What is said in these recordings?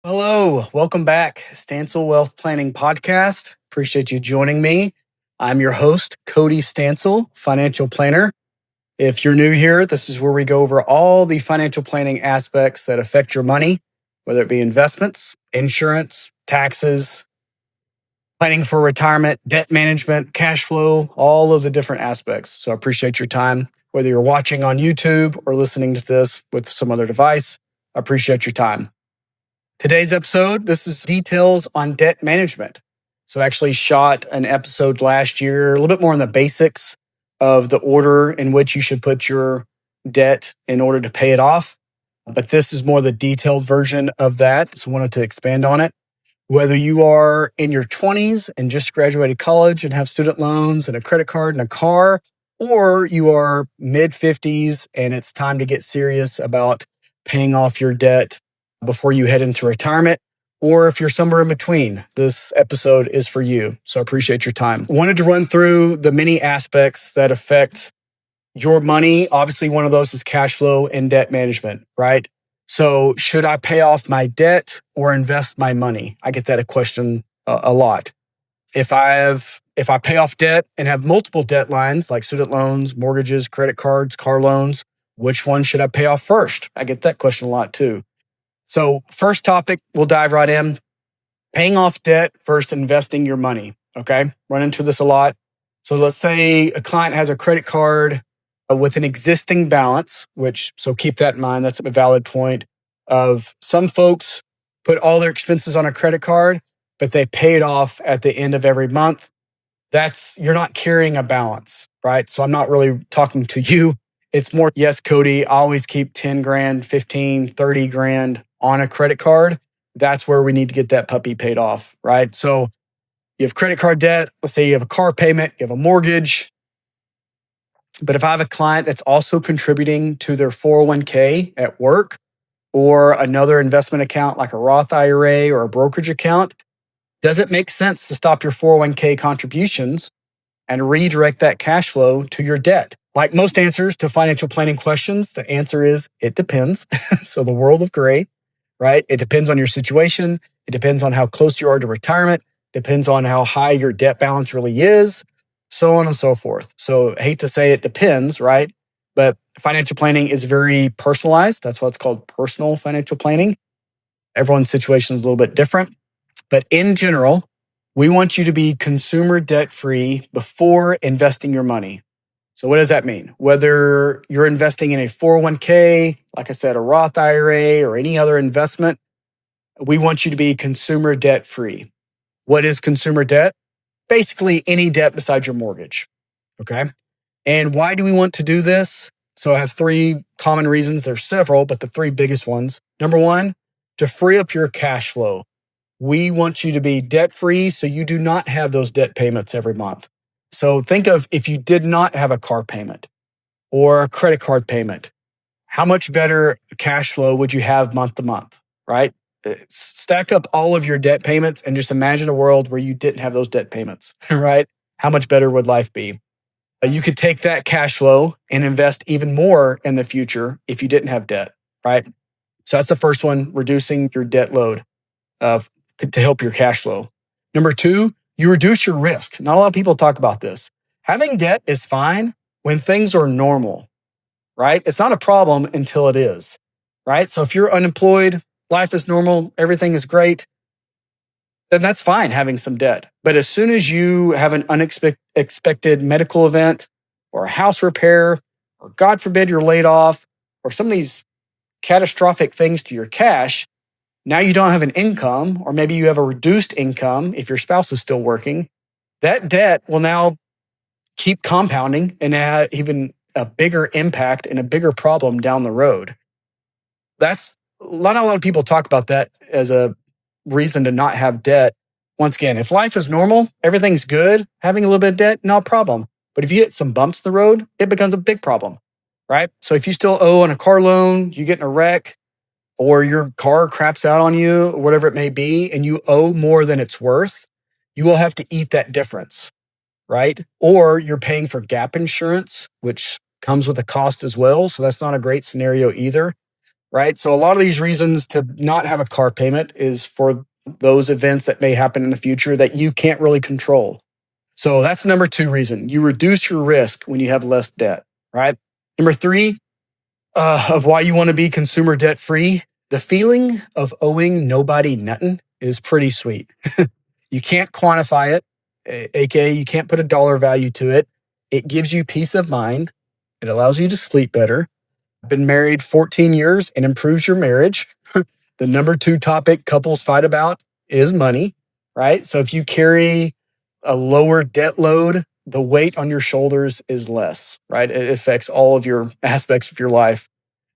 Hello, welcome back. Stancil Wealth Planning Podcast. Appreciate you joining me. I'm your host, Cody Stancil, financial planner. If you're new here, this is where we go over all the financial planning aspects that affect your money, whether it be investments, insurance, taxes, planning for retirement, debt management, cash flow, all of the different aspects. So I appreciate your time, whether you're watching on YouTube or listening to this with some other device. I appreciate your time. Today's episode, this is details on debt management. So I actually shot an episode last year, a little bit more on the basics of the order in which you should put your debt in order to pay it off. But this is more the detailed version of that. So I wanted to expand on it. Whether you are in your 20s and just graduated college and have student loans and a credit card and a car, or you are mid 50s and it's time to get serious about paying off your debt before you head into retirement, or if you're somewhere in between, this episode is for you. So I appreciate your time. I wanted to run through the many aspects that affect your money. Obviously, one of those is cash flow and debt management, right? So should I pay off my debt or invest my money? I get that question a lot. If I pay off debt and have multiple debt lines like student loans, mortgages, credit cards, car loans, which one should I pay off first? I get that question a lot too. So first topic, we'll dive right in. Paying off debt versus investing your money, okay? Run into this a lot. So let's say a client has a credit card with an existing balance, so keep that in mind. That's a valid point of some folks put all their expenses on a credit card, but they pay it off at the end of every month. You're not carrying a balance, right? So I'm not really talking to you. It's more, yes, Cody, I always keep 10 grand, 15, 30 grand on a credit card. That's where we need to get that puppy paid off, right? So you have credit card debt. Let's say you have a car payment, you have a mortgage. But if I have a client that's also contributing to their 401k at work or another investment account like a Roth IRA or a brokerage account, does it make sense to stop your 401k contributions and redirect that cash flow to your debt? Like most answers to financial planning questions, the answer is it depends. So the world of gray, right? It depends on your situation. It depends on how close you are to retirement. Depends on how high your debt balance really is, so on and so forth. So I hate to say it depends, right? But financial planning is very personalized. That's why it's called personal financial planning. Everyone's situation is a little bit different. But in general, we want you to be consumer debt-free before investing your money. So what does that mean? Whether you're investing in a 401k, like I said, a Roth IRA, or any other investment, we want you to be consumer debt-free. What is consumer debt? Basically any debt besides your mortgage, okay? And why do we want to do this? So I have three common reasons. There's several, but the three biggest ones. Number one, to free up your cash flow. We want you to be debt-free so you do not have those debt payments every month. So think of if you did not have a car payment or a credit card payment, how much better cash flow would you have month to month, right? Stack up all of your debt payments and just imagine a world where you didn't have those debt payments, right? How much better would life be? You could take that cash flow and invest even more in the future if you didn't have debt, right? So that's the first one, reducing your debt load to help your cash flow. Number two, you reduce your risk. Not a lot of people talk about this. Having debt is fine when things are normal, right? It's not a problem until it is, right? So if you're unemployed, life is normal, everything is great, then that's fine having some debt. But as soon as you have an unexpected medical event or a house repair, or God forbid you're laid off, or some of these catastrophic things to your cash, now you don't have an income, or maybe you have a reduced income if your spouse is still working, that debt will now keep compounding and have even a bigger impact and a bigger problem down the road. Not a lot of people talk about that as a reason to not have debt. Once again, if life is normal, everything's good, having a little bit of debt, no problem. But if you hit some bumps in the road, it becomes a big problem, right? So if you still owe on a car loan, you get in a wreck, or your car craps out on you, or whatever it may be, and you owe more than it's worth, you will have to eat that difference, right? Or you're paying for gap insurance, which comes with a cost as well. So that's not a great scenario either, right? So a lot of these reasons to not have a car payment is for those events that may happen in the future that you can't really control. So that's number 2 reason. You reduce your risk when you have less debt, right? Number 3 of why you want to be consumer debt free, the feeling of owing nobody nothing is pretty sweet. You can't quantify it, aka you can't put a dollar value to it. It gives you peace of mind. It allows you to sleep better. Been married 14 years and improves your marriage. The number 2 topic couples fight about is money, right? So if you carry a lower debt load, the weight on your shoulders is less, right? It affects all of your aspects of your life,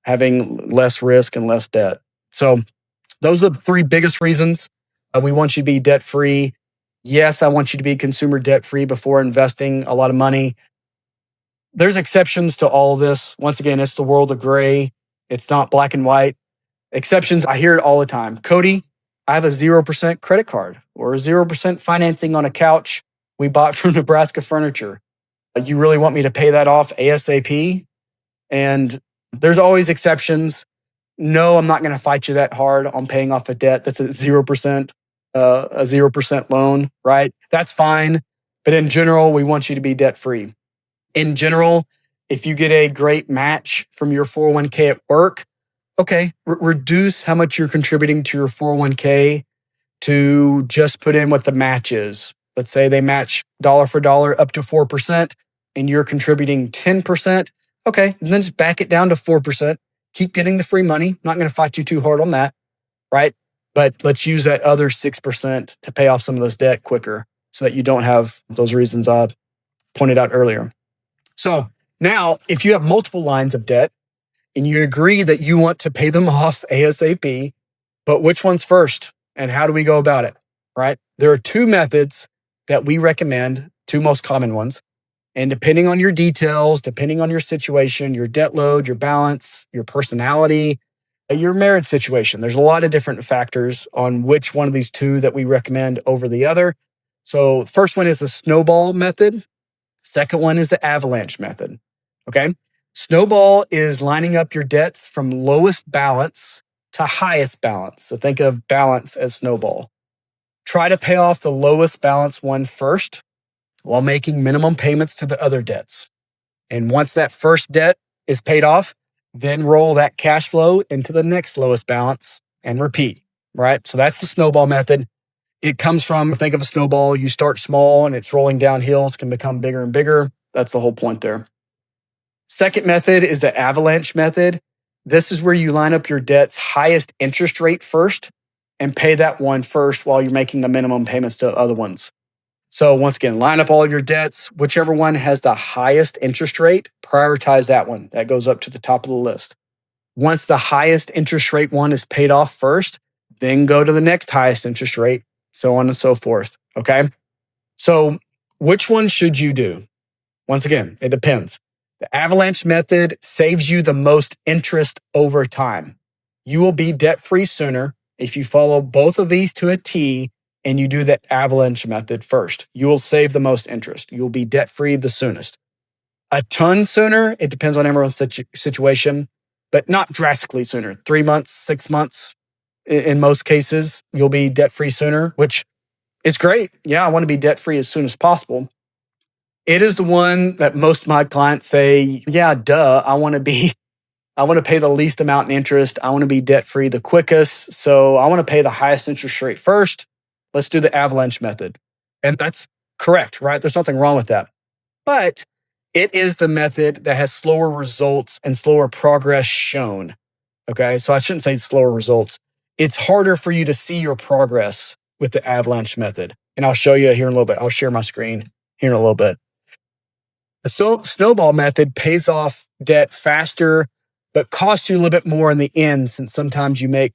having less risk and less debt. So those are the 3 biggest reasons we want you to be debt free. Yes, I want you to be consumer debt free before investing a lot of money. There's exceptions to all of this. Once again, it's the world of gray. It's not black and white. Exceptions, I hear it all the time. Cody, I have a 0% credit card or 0% financing on a couch we bought from Nebraska Furniture. You really want me to pay that off ASAP? And there's always exceptions. No, I'm not going to fight you that hard on paying off a debt that's at 0%, a 0% loan, right? That's fine. But in general, we want you to be debt free. In general, if you get a great match from your 401k at work, okay, reduce how much you're contributing to your 401k to just put in what the match is. Let's say they match dollar for dollar up to 4% and you're contributing 10%. Okay, and then just back it down to 4%. Keep getting the free money. Not going to fight you too hard on that, right? But let's use that other 6% to pay off some of this debt quicker so that you don't have those reasons I pointed out earlier. So now, if you have multiple lines of debt and you agree that you want to pay them off ASAP, but which one's first and how do we go about it, right? There are 2 methods that we recommend, 2 most common ones. And depending on your details, depending on your situation, your debt load, your balance, your personality, your marriage situation, there's a lot of different factors on which one of these 2 that we recommend over the other. So first one is the snowball method. Second one is the avalanche method. Okay. Snowball is lining up your debts from lowest balance to highest balance. So think of balance as snowball. Try to pay off the lowest balance one first while making minimum payments to the other debts. And once that first debt is paid off, then roll that cash flow into the next lowest balance and repeat, right? So that's the snowball method. It comes from, think of a snowball, you start small and it's rolling downhill, it can become bigger and bigger. That's the whole point there. Second method is the avalanche method. This is where you line up your debt's highest interest rate first and pay that one first while you're making the minimum payments to other ones. So once again, line up all your debts. Whichever one has the highest interest rate, prioritize that one. That goes up to the top of the list. Once the highest interest rate one is paid off first, then go to the next highest interest rate, so on and so forth. Okay. So which one should you do? Once again, it depends. The avalanche method saves you the most interest over time. You will be debt-free sooner if you follow both of these to a T and you do the avalanche method first. You will save the most interest. You will be debt-free the soonest. A ton sooner, it depends on everyone's situation, but not drastically sooner. 3 months, 6 months, in most cases, you'll be debt-free sooner, which is great. Yeah, I want to be debt-free as soon as possible. It is the one that most of my clients say, yeah, duh, I want to pay the least amount in interest. I want to be debt-free the quickest. So I want to pay the highest interest rate first. Let's do the avalanche method. And that's correct, right? There's nothing wrong with that. But it is the method that has slower results and slower progress shown. Okay, so I shouldn't say slower results. It's harder for you to see your progress with the avalanche method. And I'll show you here in a little bit. I'll share my screen here in a little bit. The snowball method pays off debt faster, but costs you a little bit more in the end, since sometimes you may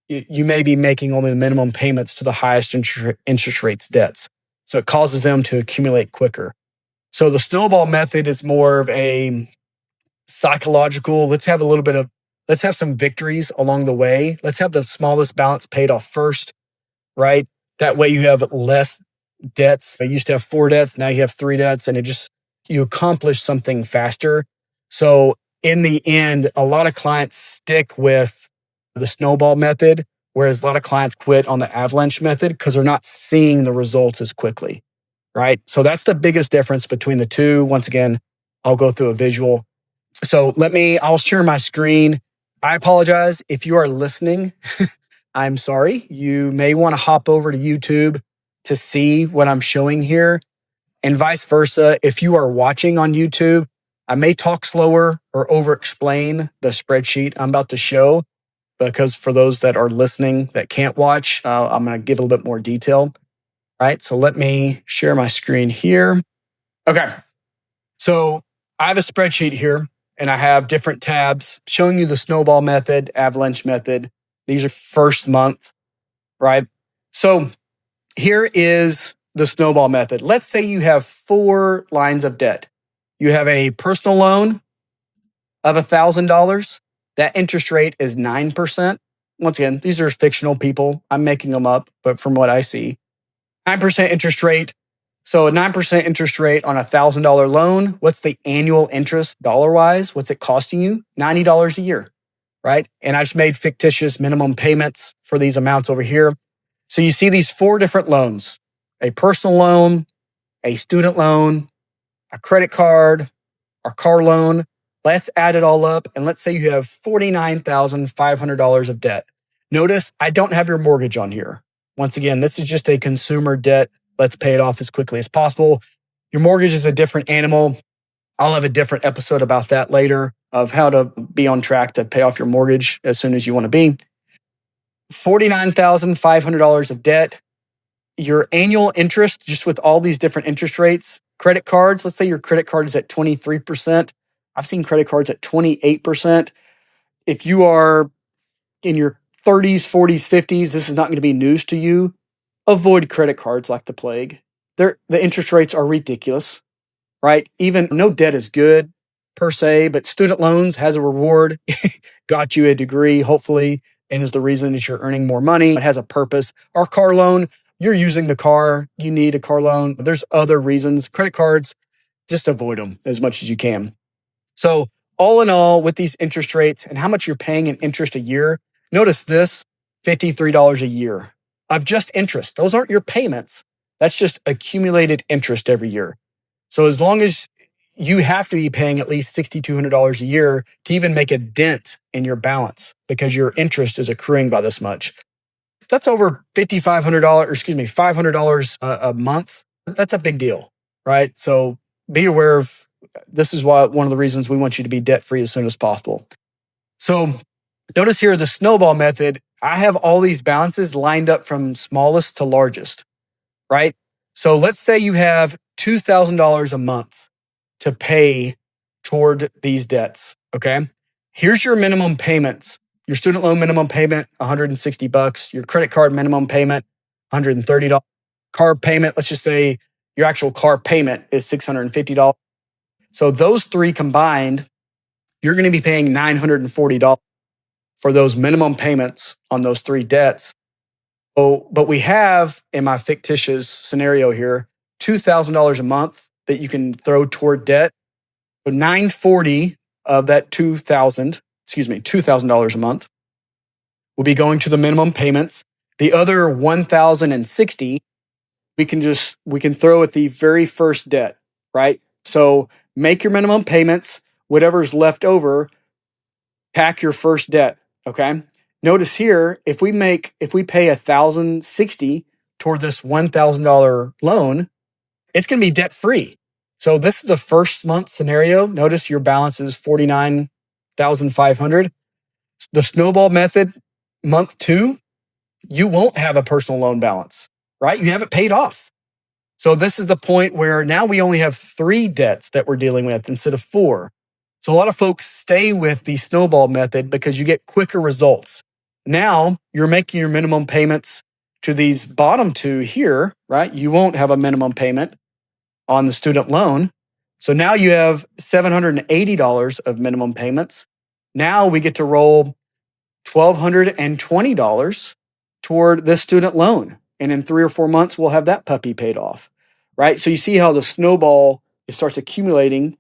be making only the minimum payments to the highest interest rates debts. So it causes them to accumulate quicker. So the snowball method is more of a psychological, let's have some victories along the way. Let's have the smallest balance paid off first, right? That way you have less debts. I used to have 4 debts, now you have 3 debts, and you accomplish something faster. So in the end, a lot of clients stick with the snowball method, whereas a lot of clients quit on the avalanche method because they're not seeing the results as quickly, right? So that's the biggest difference between the two. Once again, I'll go through a visual. So I'll share my screen. I apologize if you are listening. I'm sorry. You may want to hop over to YouTube to see what I'm showing here, and vice versa. If you are watching on YouTube, I may talk slower or over explain the spreadsheet I'm about to show, because for those that are listening that can't watch, I'm going to give a little bit more detail. All right. So let me share my screen here. Okay. So I have a spreadsheet here, and I have different tabs showing you the snowball method, avalanche method. These are first month, right? So here is the snowball method. Let's say you have 4 lines of debt. You have a personal loan of $1,000. That interest rate is 9%. Once again, these are fictional people. I'm making them up, but from what I see, 9% interest rate. So a 9% interest rate on a $1,000 loan, what's the annual interest dollar-wise? What's it costing you? $90 a year, right? And I just made fictitious minimum payments for these amounts over here. So you see these 4 different loans: a personal loan, a student loan, a credit card, a car loan. Let's add it all up, and let's say you have $49,500 of debt. Notice I don't have your mortgage on here. Once again, this is just a consumer debt. Let's pay it off as quickly as possible. Your mortgage is a different animal. I'll have a different episode about that later, of how to be on track to pay off your mortgage as soon as you want to be. $49,500 of debt. Your annual interest, just with all these different interest rates. Credit cards, let's say your credit card is at 23%. I've seen credit cards at 28%. If you are in your 30s, 40s, 50s, this is not going to be news to you. Avoid credit cards like the plague. The interest rates are ridiculous, right? Even no debt is good per se, but student loans has a reward. Got you a degree, hopefully, and is the reason that you're earning more money. It has a purpose. Our car loan, you're using the car. You need a car loan. There's other reasons. Credit cards, just avoid them as much as you can. So all in all, with these interest rates and how much you're paying in interest a year, notice this, $53 a year of just interest. Those aren't your payments. That's just accumulated interest every year. So as long as you have to be paying at least $6,200 a year to even make a dent in your balance, because your interest is accruing by this much. That's over $500 a month. That's a big deal, right? So be aware of this. Is why one of the reasons we want you to be debt free as soon as possible. So notice here the snowball method. I have all these balances lined up from smallest to largest, right? So let's say you have $2,000 a month to pay toward these debts. Okay. Here's your minimum payments. Your student loan minimum payment, $160. Your credit card minimum payment, $130. Car payment, let's just say your actual car payment is $650. So those 3 combined, you're going to be paying $940 for those minimum payments on those 3 debts. Oh, but we have, in my fictitious scenario here, $2,000 a month that you can throw toward debt. So $940 of that $2,000 a month will be going to the minimum payments. The other $1,060 we can throw at the very first debt, right? So make your minimum payments, whatever's left over, pack your first debt, okay? Notice here, if we pay $1,060 toward this $1,000 loan, it's going to be debt free. So this is the first month scenario. Notice your balance is $49,500. The snowball method, month 2, you won't have a personal loan balance, right? You have it paid off. So this is the point where now we only have 3 debts that we're dealing with instead of 4. So a lot of folks stay with the snowball method because you get quicker results. Now you're making your minimum payments to these bottom 2 here, right? You won't have a minimum payment on the student loan. So now you have $780 of minimum payments. Now we get to roll $1,220 toward this student loan. And in 3 or 4 months, we'll have that puppy paid off, right? So you see how the snowball, it starts accumulating.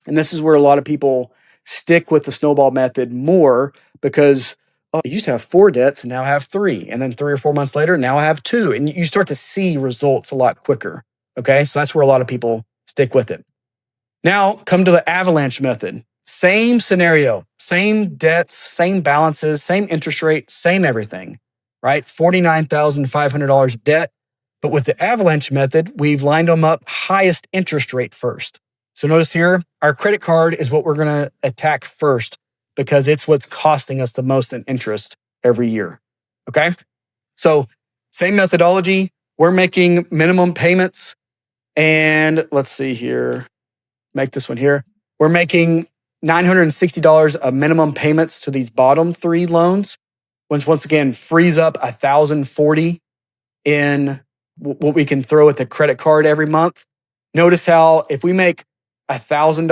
And this is where a lot of people stick with the snowball method more, because oh, I used to have 4 debts and now I have 3. And then 3 or 4 months later, now I have 2. And you start to see results a lot quicker. Okay. So that's where a lot of people stick with it. Now come to the avalanche method. Same scenario, same debts, same balances, same interest rate, same everything, right? $49,500 debt. But with the avalanche method, we've lined them up highest interest rate first. So notice here, our credit card is what we're going to attack first because it's what's costing us the most in interest every year. Okay. So same methodology. We're making minimum payments. And let's see here. Make this one here. We're making $960 of minimum payments to these bottom 3 loans, which once again frees up $1,040 in what we can throw at the credit card every month. Notice how if we make $1,000,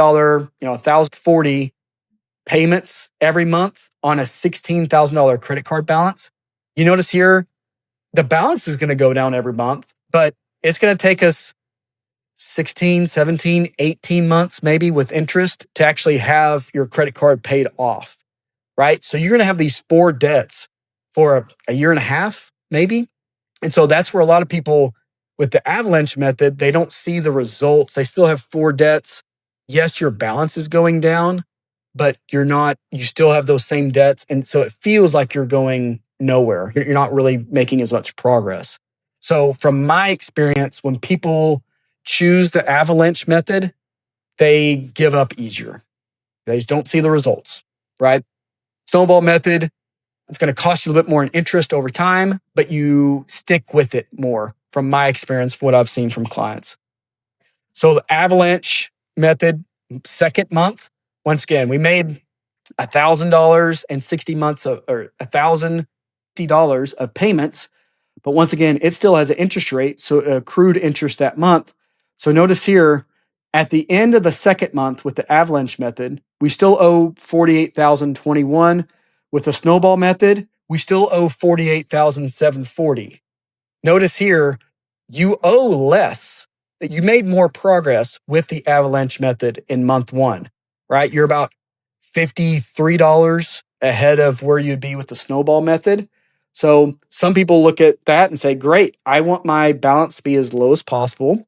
$1,040 payments every month on a $16,000 credit card balance, you notice here the balance is going to go down every month, but it's going to take us 16, 17, 18 months maybe with interest to actually have your credit card paid off, right? So you're going to have these 4 debts for a year and a half maybe. And so that's where a lot of people with the avalanche method, they don't see the results. They still have 4 debts. Yes, your balance is going down, but you still have those same debts. And so it feels like you're going nowhere. You're not really making as much progress. So from my experience, when people choose the avalanche method, they give up easier. They just don't see the results, right? Snowball method, it's going to cost you a little bit more in interest over time, but you stick with it more from my experience, from what I've seen from clients. So the avalanche method, second month, once again, we made $1,000 and 60 months or $1,050 of payments. But once again, it still has an interest rate, so it accrued interest that month. So notice here, at the end of the second month with the avalanche method, we still owe $48,021. With the snowball method, we still owe $48,740. Notice here, you owe less. You made more progress with the avalanche method in month 1, right? You're about $53 ahead of where you'd be with the snowball method. So some people look at that and say, great, I want my balance to be as low as possible.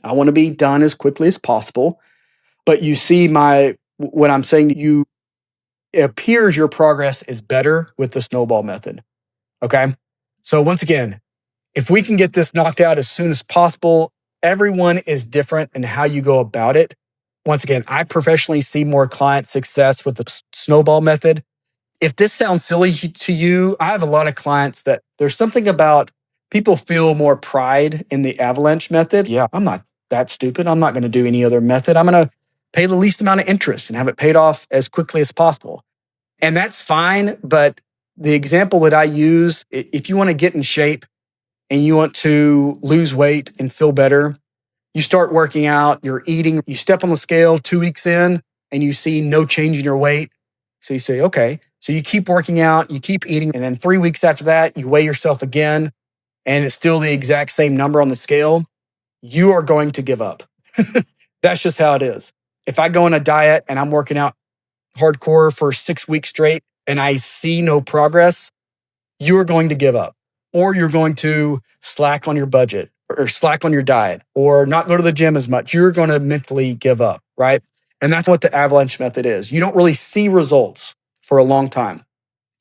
I want to be done as quickly as possible. But you see what I'm saying to you, it appears your progress is better with the snowball method. Okay. So once again, if we can get this knocked out as soon as possible, everyone is different in how you go about it. Once again, I professionally see more client success with the snowball method. If this sounds silly to you, I have a lot of clients that there's something about people feel more pride in the avalanche method. Yeah, I'm not that stupid. I'm not going to do any other method. I'm going to pay the least amount of interest and have it paid off as quickly as possible. And that's fine. But the example that I use, if you want to get in shape and you want to lose weight and feel better, you start working out, you're eating, you step on the scale 2 weeks in and you see no change in your weight. So you say, okay. So you keep working out, you keep eating, and then 3 weeks after that, you weigh yourself again, and it's still the exact same number on the scale. You are going to give up. That's just how it is. If I go on a diet and I'm working out hardcore for 6 weeks straight and I see no progress, you're going to give up. Or you're going to slack on your budget or slack on your diet or not go to the gym as much. You're going to mentally give up, right? And that's what the avalanche method is. You don't really see results for a long time.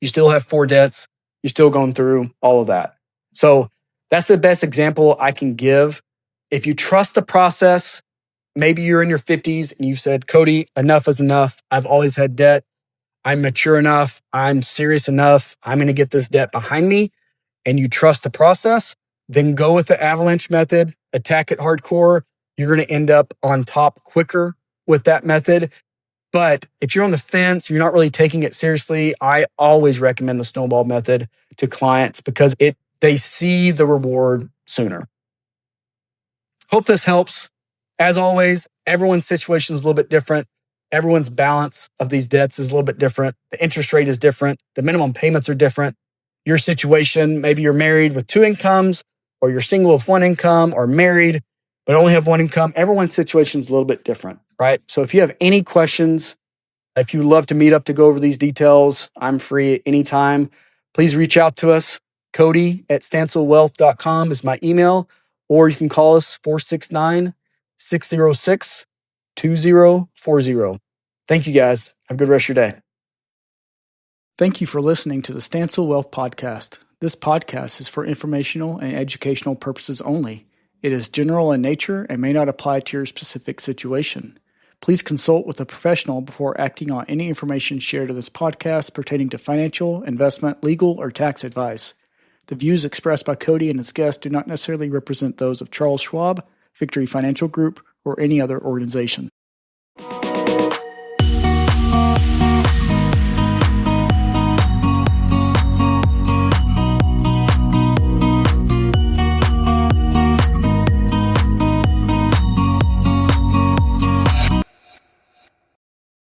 You still have 4 debts. You're still going through all of that. So that's the best example I can give. If you trust the process, maybe you're in your 50s and you've said, Cody, enough is enough. I've always had debt. I'm mature enough. I'm serious enough. I'm going to get this debt behind me. And you trust the process, then go with the avalanche method, attack it hardcore. You're going to end up on top quicker with that method. But if you're on the fence, you're not really taking it seriously, I always recommend the snowball method to clients because they see the reward sooner. Hope this helps. As always, everyone's situation is a little bit different. Everyone's balance of these debts is a little bit different. The interest rate is different. The minimum payments are different. Your situation, maybe you're married with 2 incomes, or you're single with 1 income, or married but only have 1 income. Everyone's situation is a little bit different, right? So if you have any questions, If you would love to meet up to go over these details, I'm free at any time. Please reach out to us. Cody at stanselwealth.com is my email, or you can call us 469 606 2040. Thank you guys. Have a good rest of your day. Thank you for listening to the Stansel Wealth Podcast. This podcast is for informational and educational purposes only. It is general in nature and may not apply to your specific situation. Please consult with a professional before acting on any information shared in this podcast pertaining to financial, investment, legal, or tax advice. The views expressed by Cody and his guests do not necessarily represent those of Charles Schwab, Victory Financial Group, or any other organization.